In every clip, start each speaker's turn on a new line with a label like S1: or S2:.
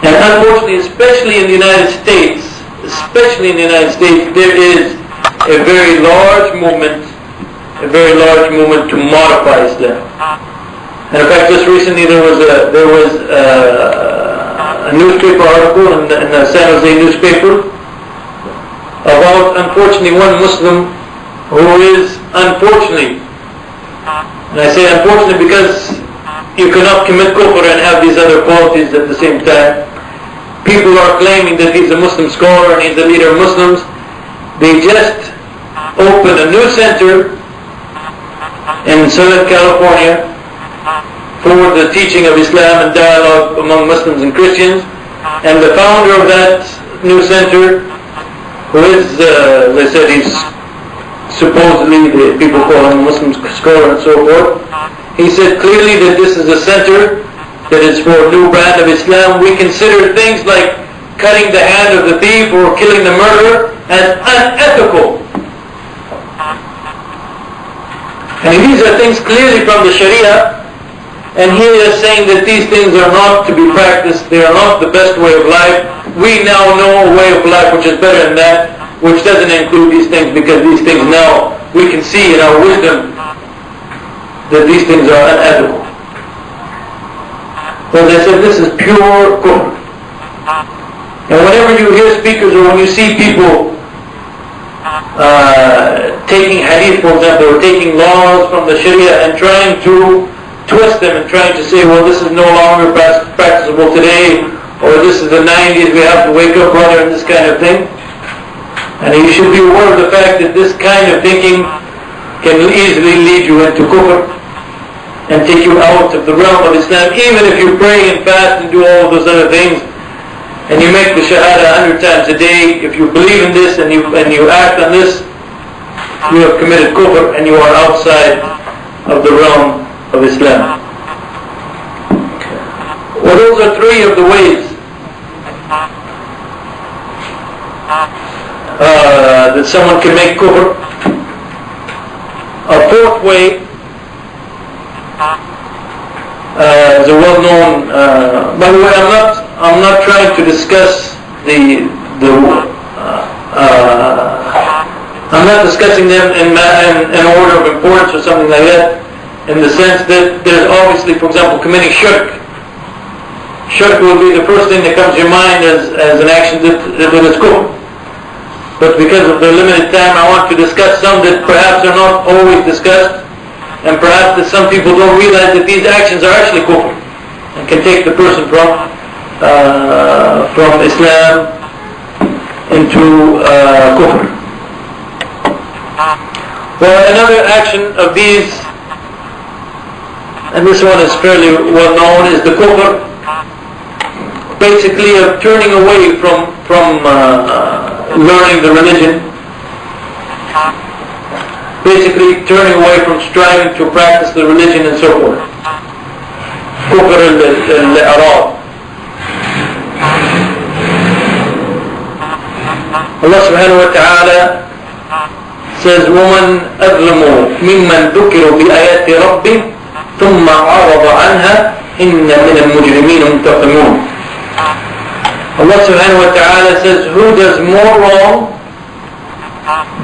S1: And unfortunately, especially in the United States, there is a very large movement to modify Islam. And in fact, just recently there was a newspaper article in the San Jose newspaper about, unfortunately, one Muslim who is unfortunately, and I say unfortunately because you cannot commit kufr and have these other qualities at the same time. People are claiming that he's a Muslim scholar and he's the leader of Muslims. They just opened a new center in Southern California for the teaching of Islam and dialogue among Muslims and Christians. And the founder of that new center, who is, as I said, he's supposedly, the people call him a Muslim scholar and so forth, he said clearly that this is a center that is for a new brand of Islam. We consider things like cutting the hand of the thief or killing the murderer as unethical. And these are things clearly from the Sharia, and he is saying that these things are not to be practiced, they are not the best way of life. We now know a way of life which is better than that, which doesn't include these things, because these things now, we can see in our wisdom that these things are unethical. As I said, this is pure kufr. And whenever you hear speakers or when you see people taking hadith, for example, or taking laws from the Sharia and trying to twist them and trying to say, well, this is no longer practicable today, or this is the 90s, we have to wake up brother, and this kind of thing. And you should be aware of the fact that this kind of thinking can easily lead you into kufr and take you out of the realm of Islam. Even if you pray and fast and do all of those other things, and you make the shahada 100 times a day, if you believe in this and you act on this, you have committed kufr and you are outside of the realm of Islam. Well, those are three of the ways that someone can make kufr. A fourth way is a well-known. By the way, I'm not trying to discuss I'm not discussing them in order of importance or something like that. In the sense that there's obviously, for example, committing shirk. Shirk will be the first thing that comes to your mind as an action that is kufr. But because of the limited time, I want to discuss some that perhaps are not always discussed, and perhaps that some people don't realize that these actions are actually kufr and can take the person from Islam into kufr. Well, another action of these, and this one is fairly well known, is the kufr, basically of turning away from learning the religion, basically turning away from striving to practice the religion and so forth. Kufr al-i'rad. Allah subhanahu wa ta'ala says, وَمَنْ أَظْلَمُ مِمَّنْ ذُكِرُ بِآيَاتِ رَبِّهِ ثُمَّ عَرَضَ عَنْهَا إِنَّ مِنَ الْمُجْرِمِينَ مُنْتَقِمُونَ. Allah subhanahu wa ta'ala says, who does more wrong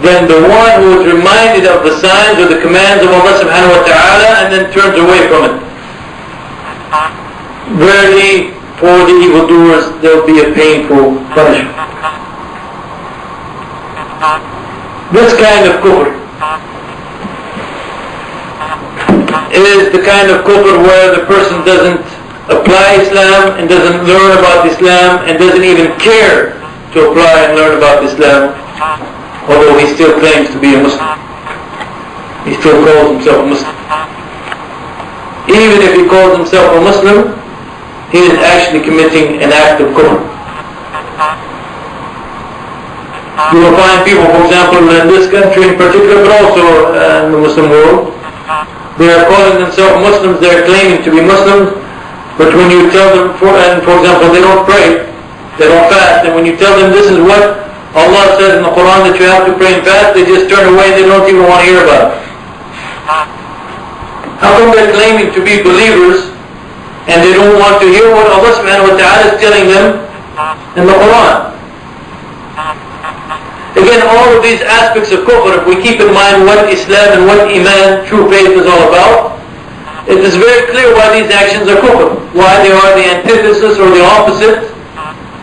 S1: than the one who is reminded of the signs or the commands of Allah subhanahu wa ta'ala and then turns away from it? Verily, for the evildoers there will be a painful punishment. This kind of kufr is the kind of kufr where the person doesn't apply Islam and doesn't learn about Islam and doesn't even care to apply and learn about Islam, although he still claims to be a Muslim. He still calls himself a Muslim. Even if he calls himself a Muslim, he is actually committing an act of kufr. You will find people, for example, in this country in particular, but also in the Muslim world, they are calling themselves Muslims, they are claiming to be Muslims, but when you tell them, for example, they don't pray, they don't fast, and when you tell them this is what Allah says in the Quran that you have to pray and fast, they just turn away and they don't even want to hear about it. How come they're claiming to be believers and they don't want to hear what Allah subhanahu wa ta'ala is telling them in the Quran. Again, all of these aspects of kufr, if we keep in mind what Islam and what Iman, true faith, is all about, it is very clear why these actions are kufr, why they are the antithesis or the opposite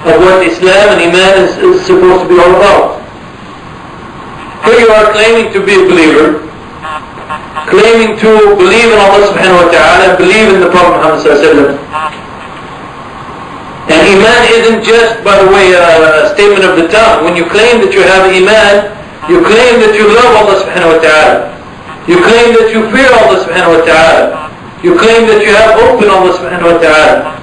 S1: of what Islam and Iman is supposed to be all about. Here you are claiming to be a believer, claiming to believe in Allah subhanahu wa ta'ala, believe in the Prophet Muhammad sallallahu alaihi wasallam. And Iman isn't just, by the way, a statement of the tongue. When you claim that you have Iman, you claim that you love Allah subhanahu wa ta'ala. You claim that you fear Allah subhanahu wa ta'ala. You claim that you have hope in Allah subhanahu wa ta'ala.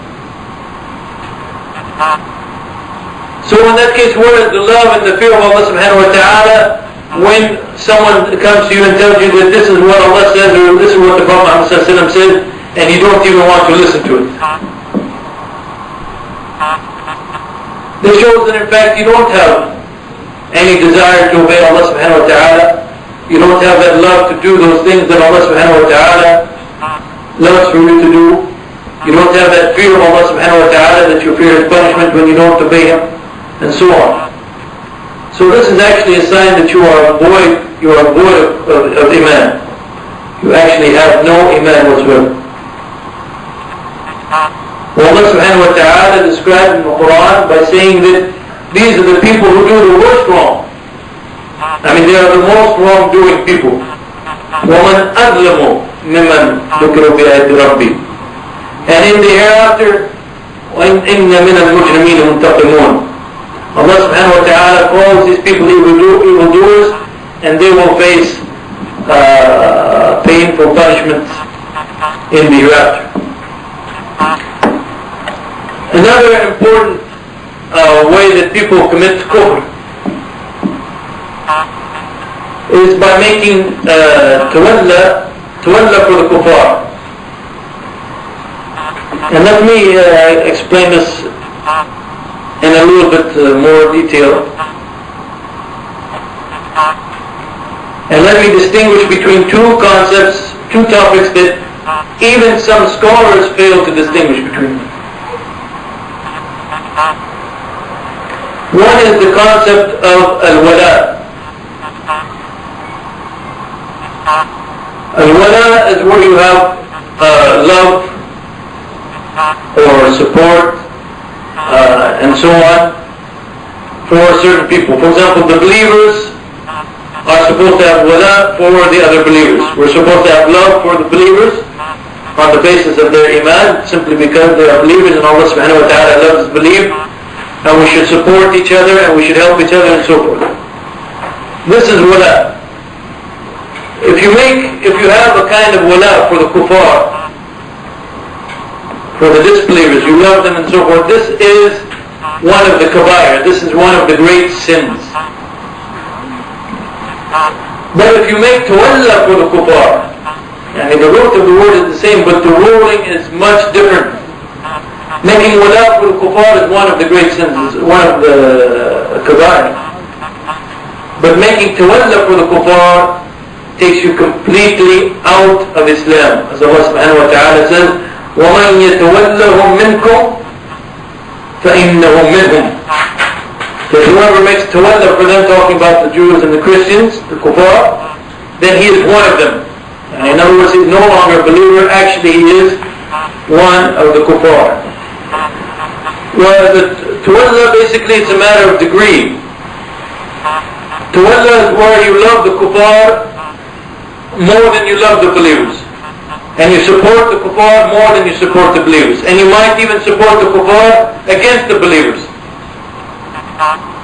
S1: So in that case, where is the love and the fear of Allah subhanahu wa ta'ala when someone comes to you and tells you that this is what Allah says or this is what the Prophet Muhammad sallallahu alaihi wasallam said, and you don't even want to listen to it? This shows that in fact you don't have any desire to obey Allah subhanahu wa ta'ala. You don't have that love to do those things that Allah subhanahu wa ta'ala loves for you to do. You don't have that fear of Allah subhanahu wa ta'ala, that you fear His punishment when you don't obey Him, and so on. So this is actually a sign that you are void of Iman. You actually have no Iman whatsoever. Allah subhanahu wa ta'ala described in the Quran by saying that these are the people who do the worst wrong. I mean, they are the most wrongdoing people. وَمَنْ أَظْلَمُ مِمَّنْ ذُكِرَ بِآيَاتِ رَبِّهِ. And in the hereafter, وَإِنَّ مِنَ الْمُجْرِمِينَ مُنْتَقِمُونَ. Allah subhanahu wa ta'ala calls these people evildoers, and they will face painful punishments in the hereafter. Another important way that people commit kufr is by making tawalla for the kuffar. And let me explain this in a little bit more detail. And let me distinguish between two concepts, two topics that even some scholars fail to distinguish between. One is the concept of al-wala. Al-wala is where you have love or support and so on for certain people. For example, the believers are supposed to have wala for the other believers. We're supposed to have love for the believers on the basis of their iman, simply because they are believers and Allah subhanahu wa ta'ala loves believe, and we should support each other and we should help each other and so forth. This is wala. If you have a kind of wala for the kuffar, for the disbelievers, you love them and so forth, this is one of the kabair, this is one of the great sins. But if you make tawalla for the kuffar, and the root of the word is the same, but the ruling is much different. Making wala for the kuffar is one of the great sins, one of the kabair. But making tawalla for the kuffar takes you completely out of Islam. As Allah subhanahu wa ta'ala says, وَمَنْ يَتَوَلَّهُمْ مِنْكُمْ فَإِنَّهُمْ مِنْهُمْ. So whoever makes tawalla for them, talking about the Jews and the Christians, the kuffar, then he is one of them. And in other words, he is no longer a believer, actually he is one of the kuffar. Well, the tawalla, basically it's a matter of degree. Tawalla is where you love the kuffar more than you love the believers. And you support the kuffar more than you support the believers. And you might even support the kuffar against the believers.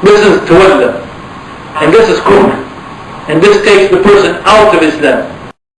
S1: This is tawalla. And this is kufr. And this takes the person out of Islam.